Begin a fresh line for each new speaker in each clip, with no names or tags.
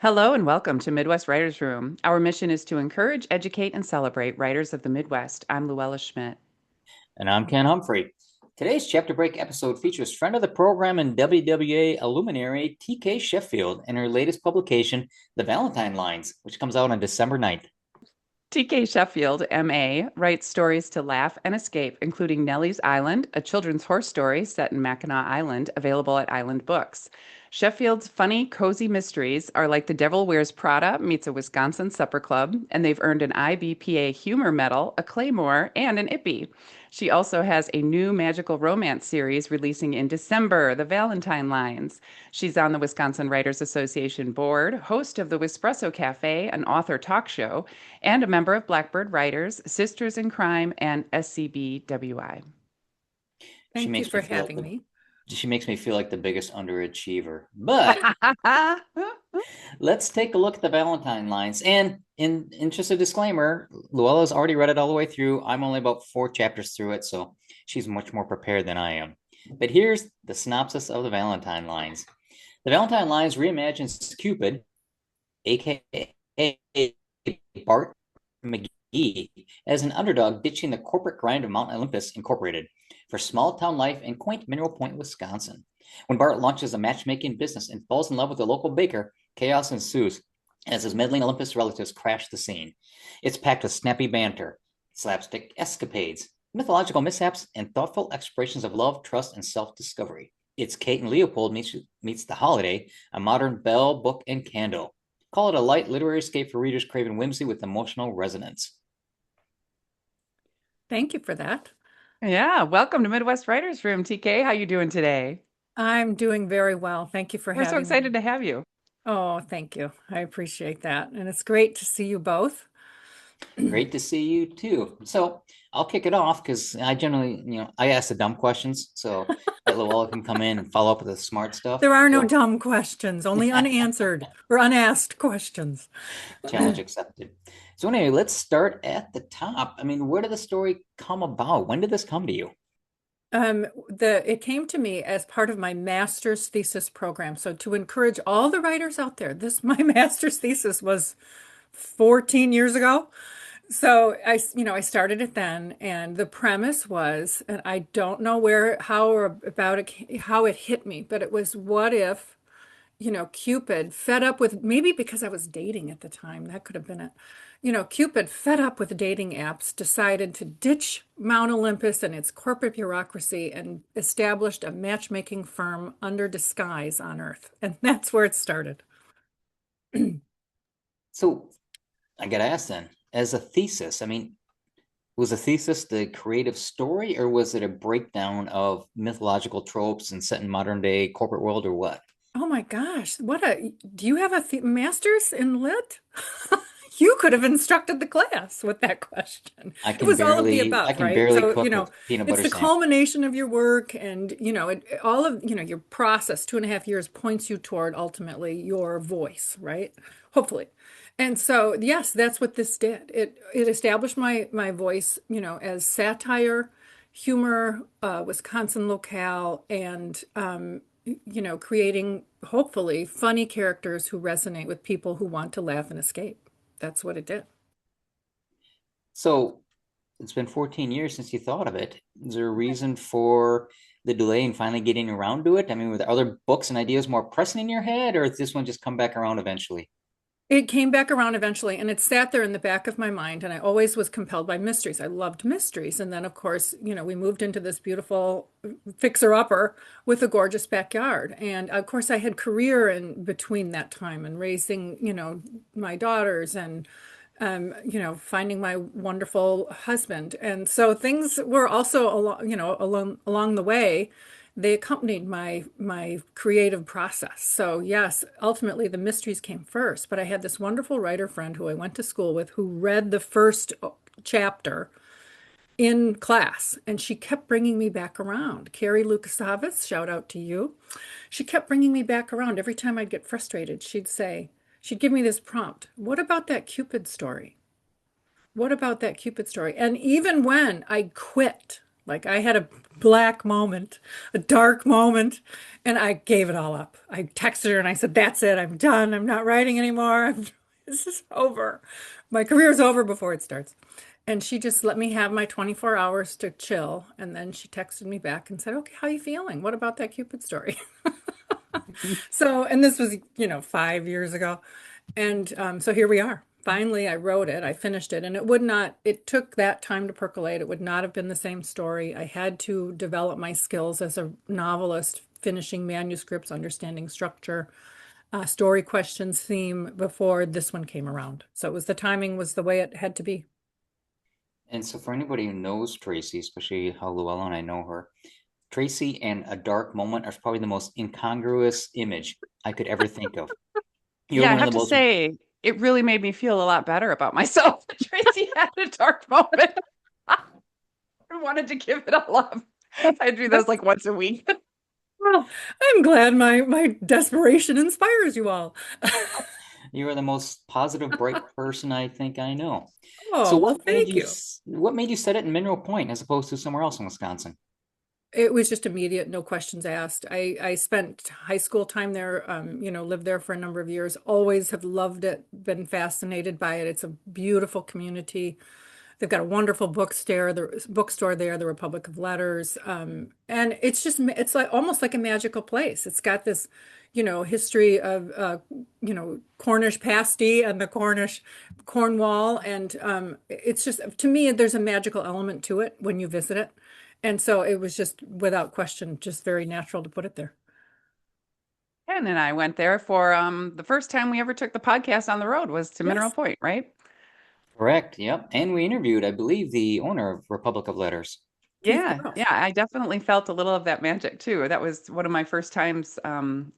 Hello and welcome to Midwest Writers Room. Our mission is to encourage, educate, and celebrate writers of the Midwest. I'm Luella Schmidt.
And I'm Ken Humphrey. Today's chapter break episode features friend of the program and WWA luminary TK Sheffield and her latest publication, The Valentine Lines, which comes out on December 9th.
TK Sheffield, MA, writes stories to laugh and escape, including Nellie's Island, a children's horse story set in Mackinac Island, available at Island Books. Sheffield's funny, cozy mysteries are like The Devil Wears Prada meets a Wisconsin supper club, and they've earned an IBPA Humor Medal, a Claymore, and an Ippy. She also has a new magical romance series releasing in December, The Valentine Lines. She's on the Wisconsin Writers Association board, host of the Wispresso Cafe, an author talk show, and a member of Blackbird Writers, Sisters in Crime, and SCBWI.
She
Thank you
makes me
for
feel like
having me.
she makes me feel like the biggest underachiever. But let's take a look at the Valentine Lines. And in just a disclaimer, Luella's already read it all the way through. I'm only about 4 chapters through it, so she's much more prepared than I am. But here's the synopsis of the Valentine Lines. The Valentine Lines reimagines Cupid, aka Bart McGee, as an underdog ditching the corporate grind of Mount Olympus Incorporated for small town life in quaint Mineral Point, Wisconsin. When Bart launches a matchmaking business and falls in love with a local baker, chaos ensues as his meddling Olympus relatives crash the scene. It's packed with snappy banter, slapstick escapades, mythological mishaps, and thoughtful explorations of love, trust, and self-discovery. It's Kate and Leopold meets the holiday, a modern bell, book, and candle. Call it a light literary escape for readers craving whimsy with emotional resonance.
Thank you for that.
Yeah, welcome to Midwest Writers Room, TK. How you doing today?
I'm doing very well. Thank you for
We're so
having
excited
me.
to have you.
Oh, thank you. I appreciate that. And it's great to see you both.
Great to see you too. So I'll kick it off because I generally, I ask the dumb questions so that Luella can come in and follow up with the smart stuff.
There are no
So
dumb questions, only unanswered or unasked questions.
challenge accepted. So anyway, let's start at the top. I mean, where did the story come about? When did this come to you?
It came to me as part of my master's thesis program. So to encourage all the writers out there, my master's thesis was 14 years ago. So I started it then, and the premise was, and I don't know how or about it, how it hit me, but it was, what if, Cupid fed up with, maybe because I was dating at the time, that could have been it. Cupid fed up with dating apps, decided to ditch Mount Olympus and its corporate bureaucracy and established a matchmaking firm under disguise on Earth. And that's where it started.
So I got to ask then, as a thesis, I mean, was a thesis the creative story or was it a breakdown of mythological tropes and set in modern day corporate world or what?
Oh my gosh, do you have a master's in lit? You could have instructed the class with that question. It was all of the
I
above,
can
right?
barely
So,
cook with peanut
it's
butter
the
sandwich.
culmination of your work and, all of, your process, 2.5 years points you toward ultimately your voice, right? Hopefully. And so, yes, that's what this did. It established my voice, as satire, humor, Wisconsin locale, and creating hopefully funny characters who resonate with people who want to laugh and escape. That's what it did.
So it's been 14 years since you thought of it. Is there a reason for the delay in finally getting around to it? I mean, were there other books and ideas more pressing in your head, or did this one just come back around eventually?
It came back around eventually, and it sat there in the back of my mind. And I always was compelled by mysteries. I loved mysteries. And then, of course, we moved into this beautiful fixer-upper with a gorgeous backyard. And of course, I had career in between that time and raising, my daughters and finding my wonderful husband. And so things were also along the way. They accompanied my creative process. So yes, ultimately the mysteries came first, but I had this wonderful writer friend who I went to school with who read the first chapter in class, and she kept bringing me back around. Carrie Lukasavitz, shout out to you. She kept bringing me back around. Every time I'd get frustrated, she'd give me this prompt. What about that Cupid story? What about that Cupid story? And even when I quit, like I had a black moment, a dark moment, and I gave it all up. I texted her and I said, "That's it. I'm done. I'm not writing anymore. This is over. My career's over before it starts." And she just let me have my 24 hours to chill. And then she texted me back and said, "Okay, how you feeling? What about that Cupid story?" So, and this was, 5 years ago. And so here we are. Finally, I wrote it, I finished it, and it took that time to percolate. It would not have been the same story. I had to develop my skills as a novelist, finishing manuscripts, understanding structure, story questions, theme before this one came around. So the timing was the way it had to be.
And so, for anybody who knows Tracy, especially how Llewellyn and I know her, Tracy and a dark moment are probably the most incongruous image I could ever think of. You're
Yeah, I
one of
have
the
to
most,
say, it really made me feel a lot better about myself. Tracy had a dark moment. I wanted to give it all up. I do those like once a week.
Well, I'm glad my desperation inspires you all.
you are the most positive, bright person I think I know. So,
Oh, well, thank you.
what made you set it in Mineral Point as opposed to somewhere else in Wisconsin?
It was just immediate, no questions asked. I spent high school time there, lived there for a number of years, always have loved it, been fascinated by it. It's a beautiful community. They've got a wonderful bookstore there, the Republic of Letters. And it's like almost like a magical place. It's got this, history of, Cornish pasty and the Cornwall. And it's just, to me, there's a magical element to it when you visit it. And so it was just without question, just very natural to put it there.
Ken and I went there for the first time we ever took the podcast on the road was to Mineral
Yes,
Point, right?
Correct. Yep. And we interviewed, I believe, the owner of Republic of Letters.
Keith
Yeah,
Burrows.
yeah, I definitely felt a little of that magic too. That was one of my first times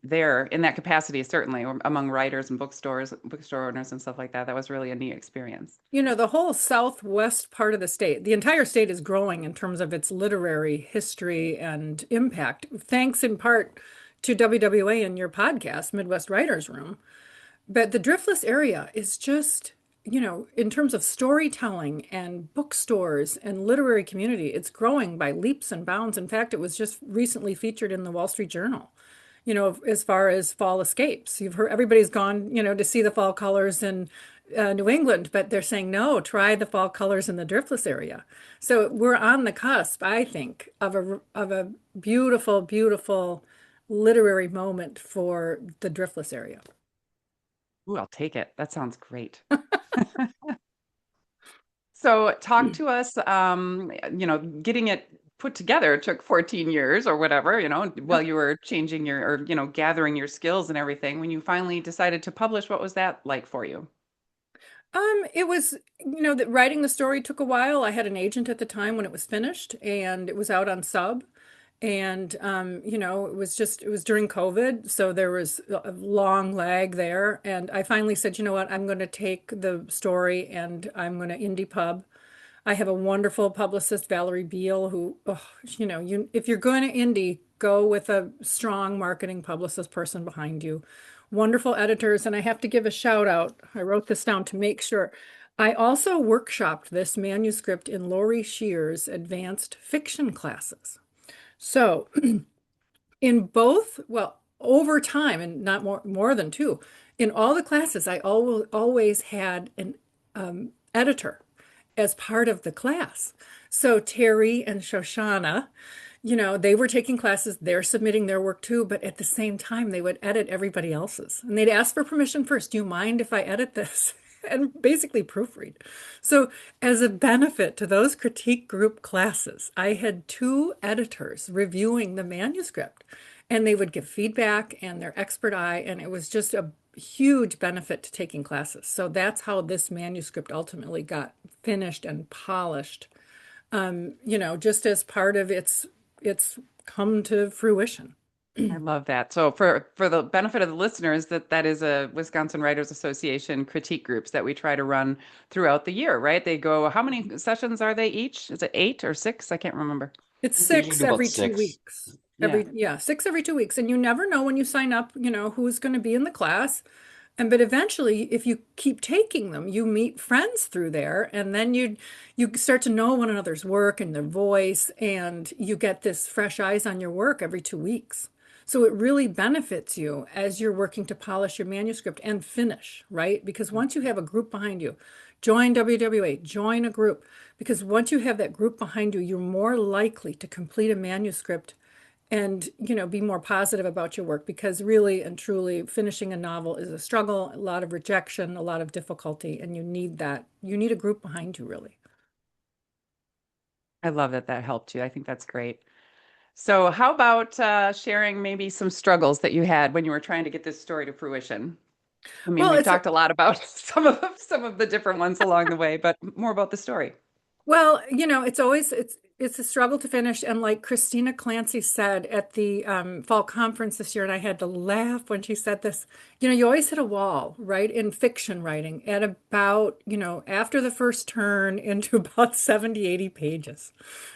there in that capacity, certainly among writers and bookstore owners and stuff like that. That was really a neat experience.
The whole southwest part of the state, the entire state is growing in terms of its literary history and impact, thanks in part to WWA and your podcast, Midwest Writers Room. But the Driftless area is just, in terms of storytelling and bookstores and literary community, it's growing by leaps and bounds. In fact, it was just recently featured in the Wall Street Journal, as far as fall escapes. You've heard everybody's gone, to see the fall colors in New England, but they're saying, no, try the fall colors in the Driftless area. So we're on the cusp, I think, of a beautiful, beautiful literary moment for the Driftless area.
Ooh, I'll take it. That sounds great. So talk to us, getting it put together took 14 years or whatever, while you were changing gathering your skills and everything. When you finally decided to publish, what was that like for you?
It was, that writing the story took a while. I had an agent at the time when it was finished, and it was out on sub. And it was during COVID, so there was a long lag there. And I finally said, you know what, I'm going to take the story and I'm going to indie pub. I have a wonderful publicist, Valerie Beal, who, if you're going to indie, go with a strong marketing publicist person behind you. Wonderful editors, and I have to give a shout out. I wrote this down to make sure. I also workshopped this manuscript in Lori Shear's advanced fiction classes. So in both, well, over time, and not more than two, in all the classes, I always had an editor as part of the class. So Terry and Shoshana, they were taking classes, they're submitting their work too, but at the same time, they would edit everybody else's. And they'd ask for permission first. Do you mind if I edit this? And basically proofread. So as a benefit to those critique group classes, I had two editors reviewing the manuscript, and they would give feedback and their expert eye, and it was just a huge benefit to taking classes. So that's how this manuscript ultimately got finished and polished, just as part of its come to fruition.
I love that. So for the benefit of the listeners, that is a Wisconsin Writers Association critique groups that we try to run throughout the year, right? They go, how many sessions are they each? Is it 8 or 6? I can't remember.
It's
We usually
six
do about
every 2
6.
weeks. 6 every 2 weeks. And you never know when you sign up, who's going to be in the class. But eventually, if you keep taking them, you meet friends through there, and then you start to know one another's work and their voice, and you get this fresh eyes on your work every 2 weeks. So it really benefits you as you're working to polish your manuscript and finish, right? Because once you have a group behind you, join WWA, join a group, because once you have that group behind you, you're more likely to complete a manuscript and be more positive about your work, because really and truly finishing a novel is a struggle, a lot of rejection, a lot of difficulty, and you need a group behind you, really.
I love that that helped you. I think that's great. So, how about sharing maybe some struggles that you had when you were trying to get this story to fruition? I mean,
Well,
we've
it's
talked a lot about some of the different ones along the way, but more about the story.
Well, it's a struggle to finish. And like Christina Clancy said at the fall conference this year, and I had to laugh when she said this, you always hit a wall, right? In fiction writing at about, after the first turn into about 70, 80 pages,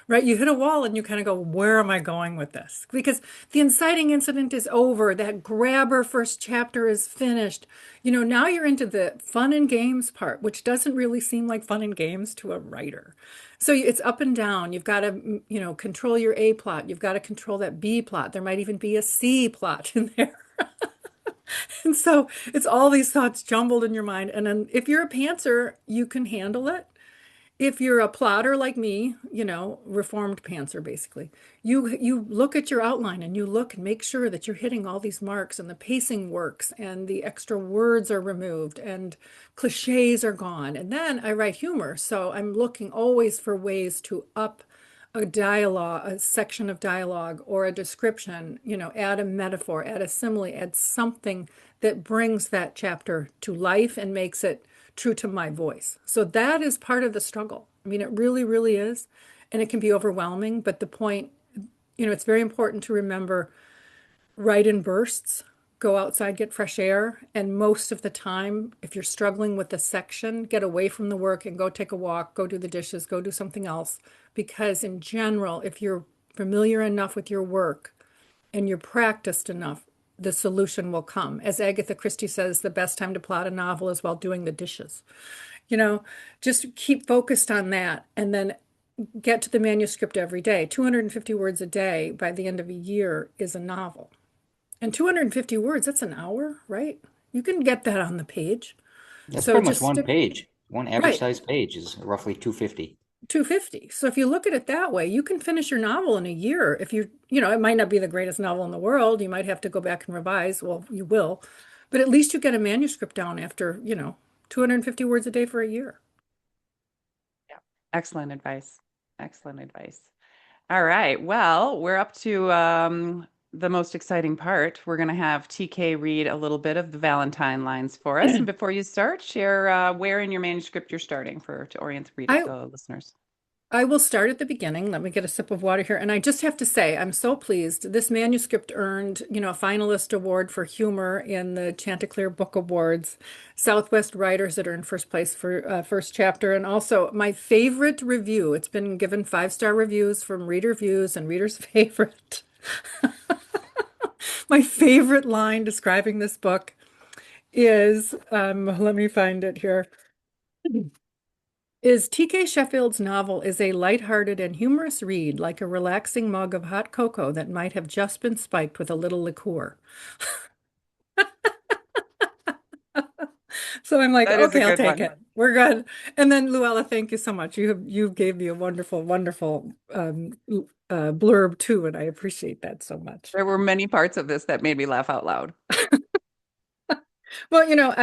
right? You hit a wall and you kind of go, where am I going with this? Because the inciting incident is over. That grabber first chapter is finished. Now you're into the fun and games part, which doesn't really seem like fun and games to a writer. So it's up and down. You've got to, control your A plot. You've got to control that B plot. There might even be a C plot in there. And so it's all these thoughts jumbled in your mind. And then if you're a pantser, you can handle it. If you're a plotter like me, reformed pantser basically, you look at your outline and you look and make sure that you're hitting all these marks and the pacing works and the extra words are removed and cliches are gone. And then I write humor, so I'm looking always for ways to up a dialogue, a section of dialogue or a description, add a metaphor, add a simile, add something that brings that chapter to life and makes it true to my voice. So that is part of the struggle. I mean, it really, really is. And it can be overwhelming, but the point, it's very important to remember, write in bursts, go outside, get fresh air. And most of the time, if you're struggling with a section, get away from the work and go take a walk, go do the dishes, go do something else. Because in general, if you're familiar enough with your work and you're practiced enough, the solution will come. As Agatha Christie says, the best time to plot a novel is while doing the dishes. Just keep focused on that and then get to the manuscript every day. 250 words a day by the end of a year is a novel. And 250 words, that's an hour, right? You can get that on the page.
That's
So
pretty much
just
one
stick,
page. One average
right,
size page is roughly 250.
250. So if you look at it that way, you can finish your novel in a year. If it might not be the greatest novel in the world. You might have to go back and revise. Well, you will, but at least you get a manuscript down after, 250 words a day for a year.
Yeah. Excellent advice. Excellent advice. All right. Well, we're up to the most exciting part. We're going to have TK read a little bit of the Valentine lines for us. And before you start, share where in your manuscript you're starting to orient the listeners.
I will start at the beginning. Let me get a sip of water here. And I just have to say, I'm so pleased. This manuscript earned, a finalist award for humor in the Chanticleer Book Awards. Southwest Writers that are in first place for first chapter. And also my favorite review. It's been given 5-star reviews from Reader Views and Reader's Favorite. My favorite line describing this book is, let me find it here. Is T.K. Sheffield's novel is a lighthearted and humorous read, like a relaxing mug of hot cocoa that might have just been spiked with a little liqueur. So I'm like,
That is a
okay, I'll
good
take
one.
it. We're good. And then Luella, thank you so much. You gave me a wonderful, wonderful blurb too, and I appreciate that so much.
There were many parts of this that made me laugh out loud.
Well,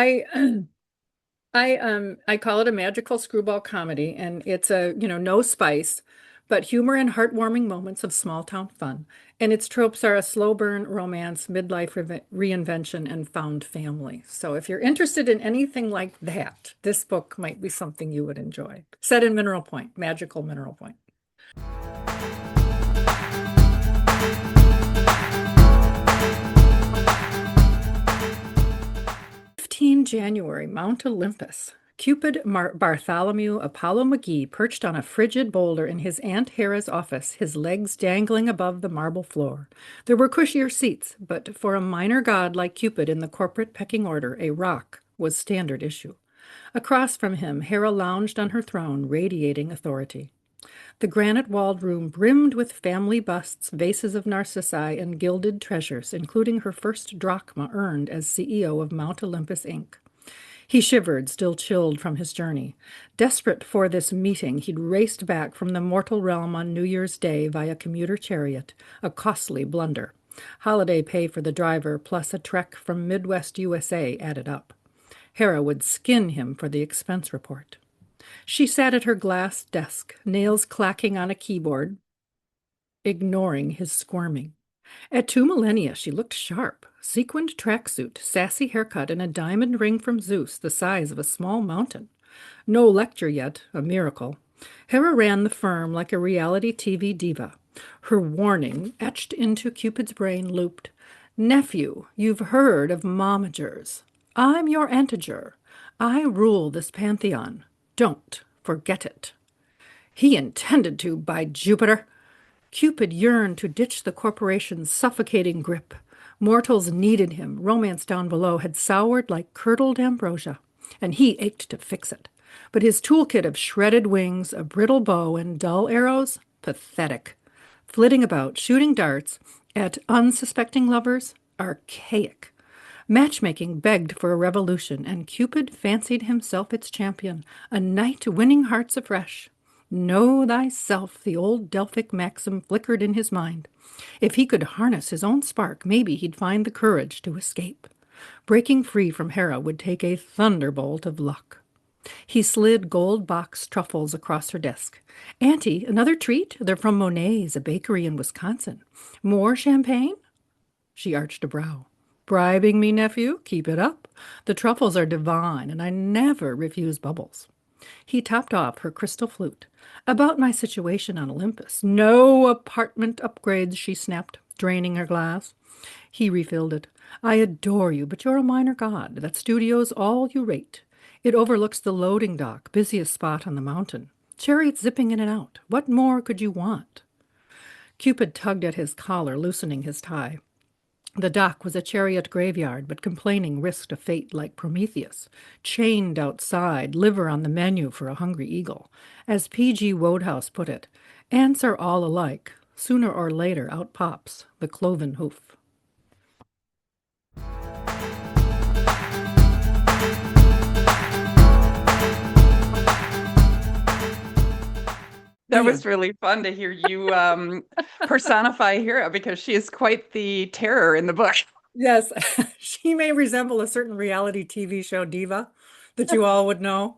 I call it a magical screwball comedy, and it's no spice, but humor and heartwarming moments of small town fun. And its tropes are a slow burn romance, midlife reinvention, and found family. So if you're interested in anything like that, this book might be something you would enjoy. Set in Mineral Point, magical Mineral Point. 15 January, Mount Olympus. Cupid Bartholomew Apollo McGee perched on a frigid boulder in his Aunt Hera's office, his legs dangling above the marble floor. There were cushier seats, but for a minor god like Cupid in the corporate pecking order, a rock was standard issue. Across from him, Hera lounged on her throne, radiating authority. The granite-walled room brimmed with family busts, vases of narcissi, and gilded treasures, including her first drachma earned as CEO of Mount Olympus, Inc. He shivered, still chilled from his journey. Desperate for this meeting, he'd raced back from the mortal realm on New Year's Day via commuter chariot, a costly blunder. Holiday pay for the driver, plus a trek from Midwest USA added up. Hera would skin him for the expense report. She sat at her glass desk, nails clacking on a keyboard, ignoring his squirming. At 2 millennia, she looked sharp. Sequined tracksuit, sassy haircut, and a diamond ring from Zeus the size of a small mountain. No lecture yet, a miracle. Hera ran the firm like a reality TV diva. Her warning, etched into Cupid's brain, looped. Nephew, you've heard of momagers. I'm your antiger. I rule this pantheon. Don't forget it. He intended to, by Jupiter. Cupid yearned to ditch the corporation's suffocating grip. Mortals needed him. Romance down below had soured like curdled ambrosia, and he ached to fix it. But his toolkit of shredded wings, a brittle bow, and dull arrows? Pathetic. Flitting about, shooting darts at unsuspecting lovers? Archaic. Matchmaking begged for a revolution, and Cupid fancied himself its champion, a knight winning hearts afresh. Know thyself, the old Delphic maxim flickered in his mind. If he could harness his own spark, maybe he'd find the courage to escape. Breaking free from Hera would take a thunderbolt of luck. He slid gold box truffles across her desk. Auntie, another treat? They're from Monet's, a bakery in Wisconsin. More champagne? She arched a brow. Bribing me, nephew? Keep it up. The truffles are divine, and I never refuse bubbles. He topped off her crystal flute. About my situation on Olympus. No apartment upgrades, she snapped, draining her glass. He refilled it. I adore you, but you're a minor god. That studio's all you rate. It overlooks the loading dock, busiest spot on the mountain. Chariots zipping in and out. What more could you want? Cupid tugged at his collar, loosening his tie. The dock was a chariot graveyard, but complaining risked a fate like Prometheus. Chained outside, liver on the menu for a hungry eagle. As P.G. Wodehouse put it, ants are all alike. Sooner or later, out pops the cloven hoof.
That was really fun to hear you personify Hera, because she is quite the terror in the book.
Yes, she may resemble a certain reality TV show diva that you all would know.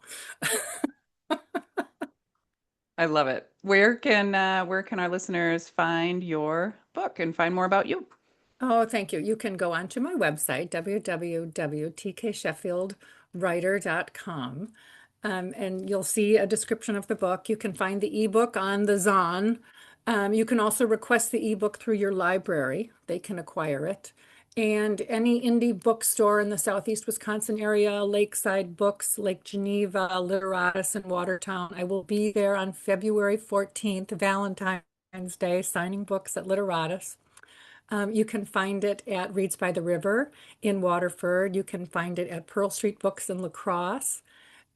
I love it. Where can our listeners find your book and find more about you?
Oh, thank you. You can go onto my website, www.tksheffieldwriter.com, and you'll see a description of the book. You can find the ebook on the Zon. You can also request the ebook through your library. They can acquire it. And any indie bookstore in the Southeast Wisconsin area, Lakeside Books, Lake Geneva, Literatus, and Watertown. I will be there on February 14th, Valentine's Day, signing books at Literatus. You can find it at Reads by the River in Waterford. You can find it at Pearl Street Books in La Crosse.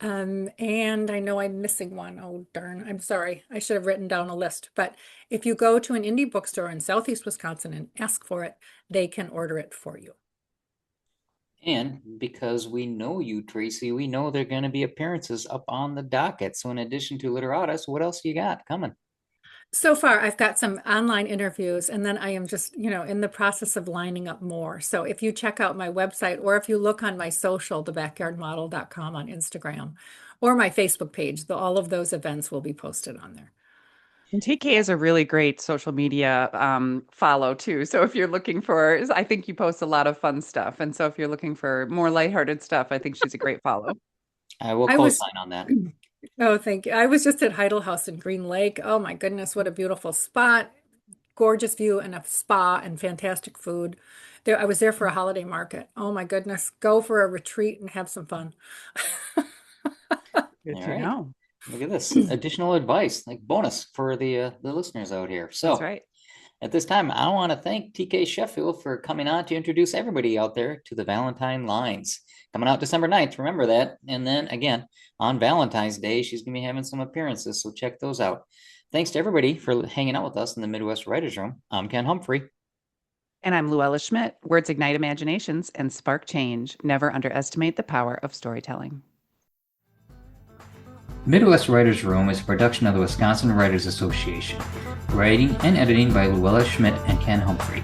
And I know I'm missing one. Oh, darn. I'm sorry. I should have written down a list. But if you go to an indie bookstore in Southeast Wisconsin and ask for it, they can order it for you.
And because we know you, Tracy, we know there are going to be appearances up on the docket. So in addition to Literatus, what else you got coming?
So far, I've got some online interviews, and then I am just, in the process of lining up more. So if you check out my website, or if you look on my social, thebackyardmodel.com on Instagram, or my Facebook page, all of those events will be posted on there.
And TK is a really great social media follow too. So if you're looking for, I think you post a lot of fun stuff. And so if you're looking for more lighthearted stuff, I think she's a great follow.
I will
I was
co-sign on that.
Oh, thank you. I was just at Heidel House in Green Lake. Oh my goodness, what a beautiful spot. Gorgeous view and a spa and fantastic food. There, I was there for a holiday market. Oh my goodness, go for a retreat and have some fun.
Good
All
to
right.
know.
Look at this additional advice, like bonus for the listeners out here. So
That's right.
at this time, I want to thank TK Sheffield for coming on to introduce everybody out there to the Valentine Lines. Coming out December 9th, remember that. And then again, on Valentine's Day, she's going to be having some appearances, so check those out. Thanks to everybody for hanging out with us in the Midwest Writers Room. I'm Ken Humphrey.
And I'm Luella Schmidt. Words ignite imaginations and spark change. Never underestimate the power of storytelling.
Midwest Writers Room is a production of the Wisconsin Writers Association. Writing and editing by Luella Schmidt and Ken Humphrey.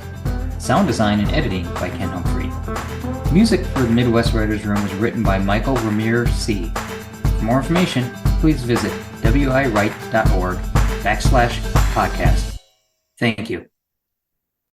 Sound design and editing by Ken Humphrey. Music for the Midwest Writers Room was written by Michael Ramir C. For more information, please visit wiwrite.org/podcast. Thank you.